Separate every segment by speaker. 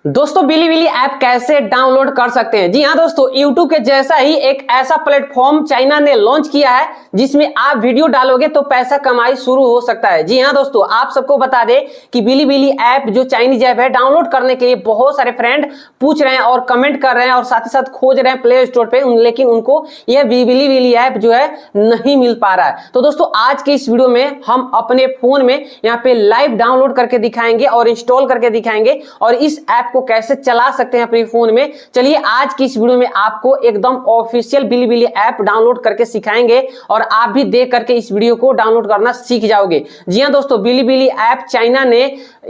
Speaker 1: दोस्तों बिलीबिली ऐप कैसे डाउनलोड कर सकते हैं। जी हाँ दोस्तों, YouTube के जैसा ही एक ऐसा प्लेटफॉर्म चाइना ने लॉन्च किया है जिसमें आप वीडियो डालोगे तो पैसा कमाई शुरू हो सकता है। जी हाँ दोस्तों, आप सबको बता दें कि बिलीबिली ऐप जो चाइनीज ऐप है, डाउनलोड करने के लिए बहुत सारे फ्रेंड पूछ रहे हैं और कमेंट कर रहे हैं और साथ ही साथ खोज रहे हैं प्ले स्टोर पे, लेकिन उनको यह बिलीबिली ऐप जो है नहीं मिल पा रहा है। तो दोस्तों आज के इस वीडियो में हम अपने फोन में यहाँ पे लाइव डाउनलोड करके दिखाएंगे और इंस्टॉल करके दिखाएंगे और इस ऐप को कैसे चला सकते हैं अपने फोन में। चलिए आज की इस वीडियो में आपको एकदम ऑफिशियल बिलीबिली ऐप डाउनलोड करके सिखाएंगे और आप भी देख करके इस वीडियो को डाउनलोड करना सीख जाओगे। जी हां दोस्तों, बिलीबिली ऐप चाइना ने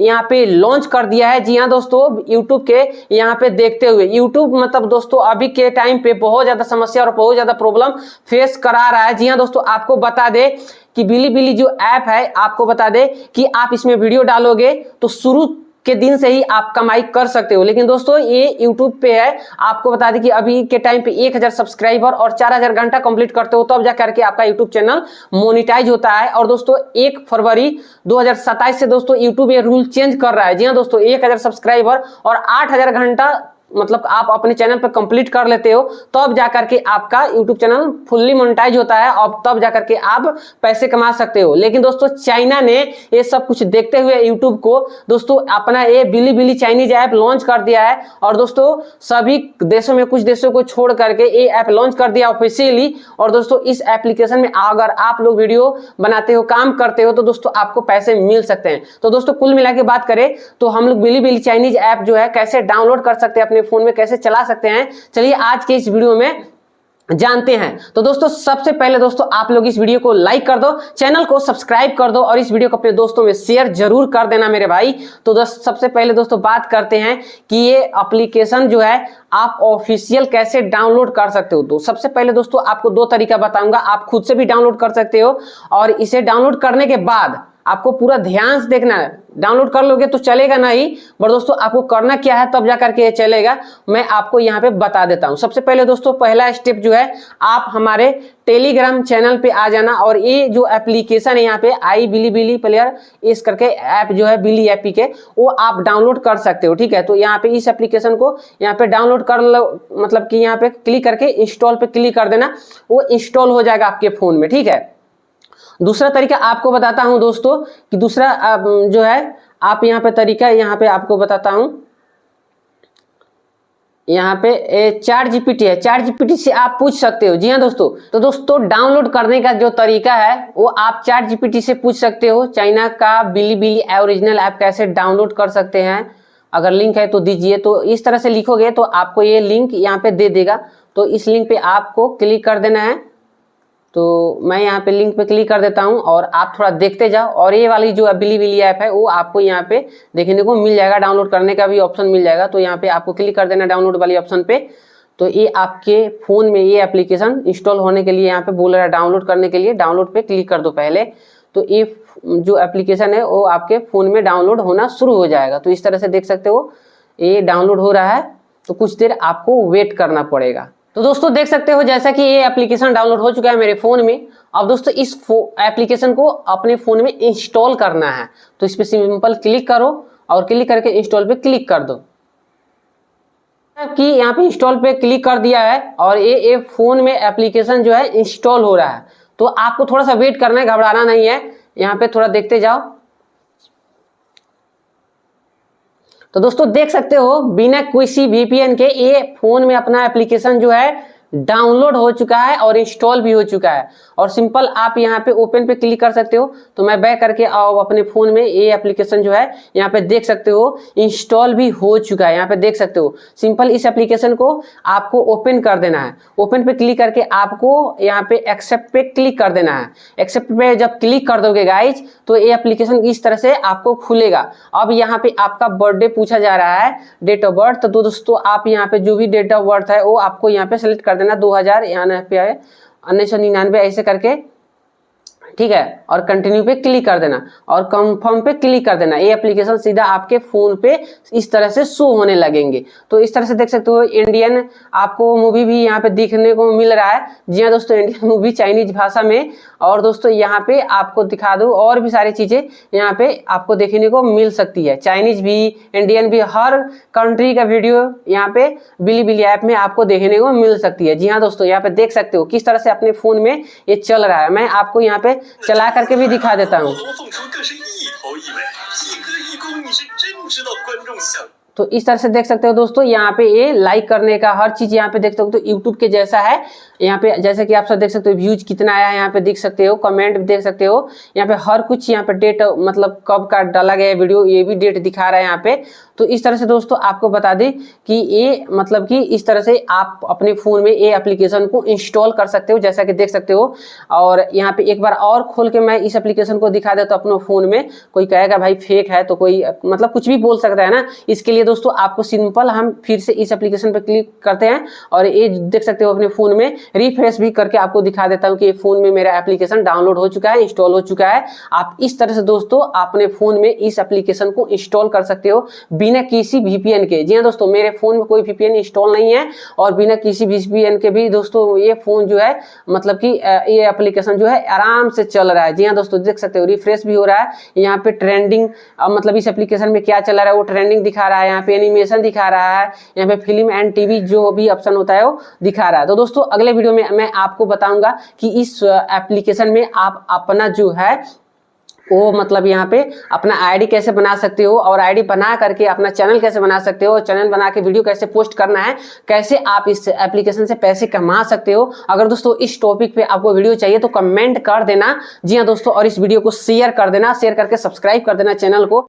Speaker 1: यहाँ पे लॉन्च कर दिया है। जी हां दोस्तों, यूट्यूब के यहाँ पे देखते हुए यूट्यूब मतलब दोस्तों अभी के टाइम पे बहुत ज्यादा समस्या और बहुत ज्यादा प्रॉब्लम फेस करा रहा है। जी हां दोस्तों, आपको बता दे कि बिलीबिली जो ऐप है, आपको बता दे कि आप इसमें वीडियो डालोगे तो शुरू के दिन से ही आप कमाई कर सकते हो। लेकिन दोस्तों ये YouTube पे है, आपको बता दें कि अभी के टाइम पे 1000 सब्सक्राइबर और 4000 घंटा कंप्लीट करते हो तब जाकर के आपका YouTube चैनल मोनिटाइज होता है। और दोस्तों 1 फरवरी 2027 से दोस्तों YouTube ये रूल चेंज कर रहा है। जी हाँ दोस्तों, 1000 सब्सक्राइबर और 8000 घंटा मतलब आप अपने चैनल पर कंप्लीट कर लेते हो तब जाकर के आपका YouTube चैनल फुल्ली मोनेटाइज होता है और तब जाकर के आप पैसे कमा सकते हो। लेकिन दोस्तों चाइना ने ये सब कुछ देखते हुए YouTube को दोस्तों अपना ये बिलीबिली चाइनीज ऐप लॉन्च कर दिया है और दोस्तों सभी देशों में कुछ देशों को छोड़ करके ये ऐप लॉन्च कर दिया ऑफिशियली। और दोस्तों इस एप्लीकेशन में अगर आप लोग वीडियो बनाते हो, काम करते हो तो दोस्तों आपको पैसे मिल सकते हैं। तो दोस्तों कुल मिला के बात करें तो हम लोग बिलीबिली चाइनीज ऐप जो है कैसे डाउनलोड कर सकते हैं, अपने फोन में कैसे चला सकते हैं, चलिए आज के इस वीडियो में जानते हैं। तो दोस्तों सबसे पहले दोस्तों आप लोग इस वीडियो को लाइक कर दो, चैनल को सब्सक्राइब कर दो और इस वीडियो को अपने दोस्तों में शेयर जरूर कर देना मेरे भाई। तो दोस्तों सबसे पहले दोस्तों बात करते हैं कि ये एप्लीकेशन जो है आप ऑफिशियल कैसे डाउनलोड कर सकते हो। तो सबसे पहले दोस्तों आपको 2 तरीका बताऊंगा, आप खुद से भी डाउनलोड कर सकते हो और इसे डाउनलोड करने के बाद आपको पूरा ध्यान से देखना है। डाउनलोड कर लोगे तो चलेगा नहीं, पर दोस्तों आपको करना क्या है तब जाकर के ये चलेगा, मैं आपको यहाँ पे बता देता हूँ। सबसे पहले दोस्तों पहला स्टेप जो है, आप हमारे टेलीग्राम चैनल पे आ जाना और ये जो एप्लीकेशन है यहाँ पे आई बिलीबिली प्लेयर इस करके ऐप जो है बिली ऐपी के, वो आप डाउनलोड कर सकते हो। ठीक है, तो यहाँ पे इस एप्लीकेशन को यहाँ पे डाउनलोड कर लो, मतलब कि यहाँ पे क्लिक करके इंस्टॉल पे क्लिक कर देना, वो इंस्टॉल हो जाएगा आपके फोन में। ठीक है, दूसरा तरीका आपको बताता हूं दोस्तों कि दूसरा जो है आप यहाँ पे तरीका यहाँ पे आपको बताता हूं। यहाँ पे चैट जीपीटी है, चैट जीपीटी से आप पूछ सकते हो। जी हाँ दोस्तों, तो दोस्तों डाउनलोड करने का जो तरीका है वो आप चैट जीपीटी से पूछ सकते हो। चाइना का बिलीबिली ओरिजिनल ऐप कैसे डाउनलोड कर सकते हैं, अगर लिंक है तो दीजिए। तो इस तरह से लिखोगे तो आपको ये लिंक यहाँ पे दे देगा, तो इस लिंक पे आपको क्लिक कर देना है। तो मैं यहाँ पे लिंक पे क्लिक कर देता हूँ और आप थोड़ा देखते जाओ और ये वाली जो बिलीबिली ऐप है वो आपको यहाँ पे देखने को मिल जाएगा, डाउनलोड करने का भी ऑप्शन मिल जाएगा। तो यहाँ पे आपको क्लिक कर देना डाउनलोड वाली ऑप्शन पे। तो ये आपके फोन में ये एप्लीकेशन इंस्टॉल होने के लिए यहाँ पे बोल रहा है डाउनलोड करने के लिए, डाउनलोड पे क्लिक कर दो पहले। तो ये जो एप्लीकेशन है वो आपके फोन में डाउनलोड होना शुरू हो जाएगा। तो इस तरह से देख सकते हो ये डाउनलोड हो रहा है, तो कुछ देर आपको वेट करना पड़ेगा। तो दोस्तों देख सकते हो जैसा कि ये एप्लीकेशन डाउनलोड हो चुका है मेरे फोन में। अब दोस्तों इस एप्लीकेशन को अपने फोन में इंस्टॉल करना है, तो इस पे सिंपल क्लिक करो और क्लिक करके इंस्टॉल पे क्लिक कर दो। कि यहाँ पे इंस्टॉल पे क्लिक कर दिया है और ये फोन में एप्लीकेशन जो है इंस्टॉल हो रहा है। तो आपको थोड़ा सा वेट करना है, घबराना नहीं है, यहाँ पे थोड़ा देखते जाओ। तो दोस्तों देख सकते हो बिना किसी VPN के ये फोन में अपना एप्लीकेशन जो है डाउनलोड हो चुका है और इंस्टॉल भी हो चुका है। और सिंपल आप यहाँ पे ओपन पे क्लिक कर सकते हो। तो मैं बैक करके आओ अपने फोन में, ये एप्लीकेशन जो है यहाँ पे देख सकते हो इंस्टॉल भी हो चुका है। यहाँ पे देख सकते हो सिंपल इस एप्लीकेशन को आपको ओपन कर देना है। ओपन पे क्लिक करके आपको यहाँ पे एक्सेप्ट पे क्लिक कर देना है। एक्सेप्ट पे जब क्लिक कर दोगे गाइज तो ये एप्लीकेशन इस तरह से आपको खुलेगा। अब यहाँ पे आपका बर्थडे पूछा जा रहा है, डेट ऑफ बर्थ। तो दोस्तों आप यहाँ पे जो भी डेट ऑफ बर्थ है वो आपको यहाँ पे सेलेक्ट कर देना, 2000 यहाँ पे है 1999 ऐसे करके ठीक है, और कंटिन्यू पे क्लिक कर देना और कंफर्म पे क्लिक कर देना। ये एप्लीकेशन सीधा आपके फोन पे इस तरह से शो होने लगेंगे। तो इस तरह से देख सकते हो इंडियन आपको मूवी भी यहाँ पे देखने को मिल रहा है। जी हाँ दोस्तों, इंडियन मूवी चाइनीज भाषा में। और दोस्तों यहाँ पे आपको दिखा दूं और भी सारी चीजें यहाँ पे आपको देखने को मिल सकती है, चाइनीज भी इंडियन भी, हर कंट्री का वीडियो यहाँ पे बिलीबिली ऐप में आपको देखने को मिल सकती है। जी हाँ दोस्तों, यहाँ पे देख सकते हो किस तरह से अपने फोन में ये चल रहा है। मैं आपको यहाँ पे चला करके भी दिखा देता हूँ। तो इस तरह से देख सकते हो दोस्तों, यहाँ पे ये लाइक करने का हर चीज यहाँ पे देख सकते हो। तो यूट्यूब के जैसा है यहाँ पे, जैसे कि आप सब देख सकते हो व्यूज कितना आया है यहाँ पे देख सकते हो, कमेंट भी देख सकते हो। यहाँ पे हर कुछ यहाँ पे डेट, मतलब कब का डाला गया वीडियो, ये भी डेट दिखा रहा है यहाँ पे। तो इस तरह से दोस्तों आपको बता दें कि ये मतलब कि इस तरह से आप अपने फोन में ये एप्लीकेशन को इंस्टॉल कर सकते हो, जैसा कि देख सकते हो। और यहाँ पे एक बार और खोल के मैं इस एप्लीकेशन को दिखा देता हूँ अपने फोन में। कोई कहेगा भाई फेक है, तो कोई मतलब कुछ भी बोल सकता है ना। इसके लिए दोस्तों आपको सिंपल हम फिर से इस एप्लीकेशन पर क्लिक करते हैं और ये देख सकते हो अपने फोन में रिफ्रेश भी करके आपको दिखा देता हूँ कि ये फोन में मेरा एप्लीकेशन डाउनलोड हो चुका है, इंस्टॉल हो चुका है। आप इस तरह से दोस्तों अपने फोन में इस एप्लीकेशन को इंस्टॉल कर सकते हो बिना किसी VPN के। जी हाँ दोस्तों, मेरे फोन में कोई VPN इंस्टॉल नहीं है और बिना किसी VPN के भी दोस्तों ये फोन जो है मतलब कि ये एप्लीकेशन जो है आराम से चल रहा है। जी हाँ दोस्तों, देख सकते हो रिफ्रेश भी हो रहा है। यहाँ पे ट्रेंडिंग मतलब इस एप्लीकेशन में क्या चल रहा है वो ट्रेंडिंग दिखा रहा है, यहाँ पे एनिमेशन दिखा रहा है, यहाँ पे फिल्म एंड टीवी जो भी ऑप्शन होता है वो दिखा रहा है। तो दोस्तों अगले वीडियो में मैं आपको बताऊंगा कि इस एप्लीकेशन में आप अपना जो है वो मतलब यहाँ पे अपना आईडी कैसे बना सकते हो और आईडी बना करके अपना चैनल कैसे बना सकते हो, चैनल बना के वीडियो कैसे पोस्ट करना है, कैसे आप इस एप्लीकेशन से पैसे कमा सकते हो। अगर दोस्तों इस टॉपिक पे आपको वीडियो चाहिए तो कमेंट कर देना। जी हाँ दोस्तों, और इस वीडियो को शेयर कर देना, शेयर करके सब्सक्राइब कर देना चैनल को।